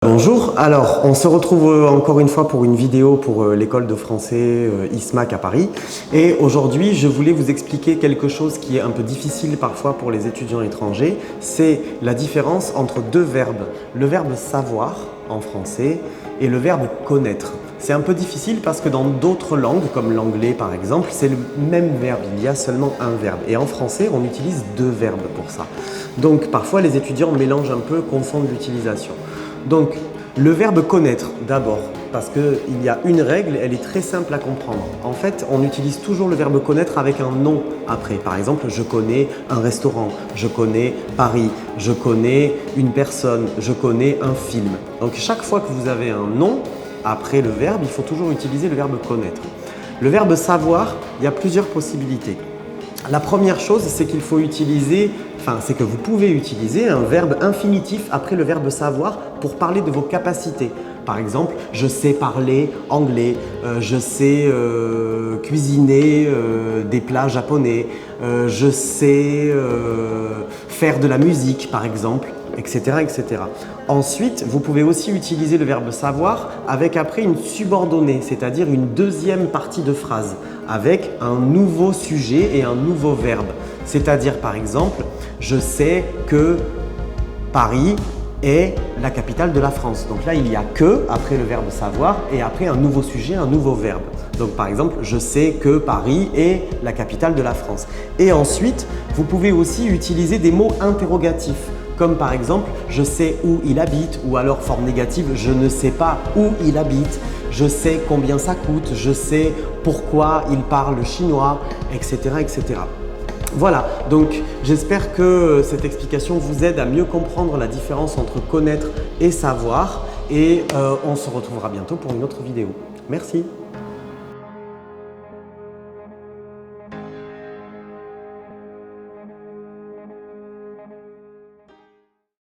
Bonjour, alors on se retrouve encore une fois pour une vidéo pour l'école de français ISMAC à Paris et aujourd'hui je voulais vous expliquer quelque chose qui est un peu difficile parfois pour les étudiants étrangers, c'est la différence entre deux verbes, le verbe savoir en français et le verbe connaître. C'est un peu difficile parce que dans d'autres langues, comme l'anglais par exemple, c'est le même verbe, il y a seulement un verbe. Et en français, on utilise deux verbes pour ça. Donc parfois les étudiants mélangent un peu, confondent l'utilisation. Donc le verbe connaître d'abord, parce qu'il y a une règle, elle est très simple à comprendre. En fait, on utilise toujours le verbe connaître avec un nom après. Par exemple, je connais un restaurant, je connais Paris, je connais une personne, je connais un film. Donc chaque fois que vous avez un nom, après le verbe, il faut toujours utiliser le verbe connaître. Le verbe savoir, il y a plusieurs possibilités. La première chose, c'est qu'il faut utiliser, c'est que vous pouvez utiliser un verbe infinitif après le verbe savoir pour parler de vos capacités. Par exemple, je sais parler anglais, je sais cuisiner des plats japonais, je sais faire de la musique par exemple, etc., etc. Ensuite, vous pouvez aussi utiliser le verbe savoir avec après une subordonnée, c'est-à-dire une deuxième partie de phrase avec un nouveau sujet et un nouveau verbe. C'est-à-dire par exemple, je sais que Paris est la capitale de la France. Donc là, il y a que après le verbe savoir et après un nouveau sujet, un nouveau verbe. Donc par exemple, je sais que Paris est la capitale de la France. Et ensuite, vous pouvez aussi utiliser des mots interrogatifs. Comme par exemple, je sais où il habite ou alors forme négative, je ne sais pas où il habite, je sais combien ça coûte, je sais pourquoi il parle chinois, etc., etc. Voilà, donc j'espère que cette explication vous aide à mieux comprendre la différence entre connaître et savoir et on se retrouvera bientôt pour une autre vidéo. Merci.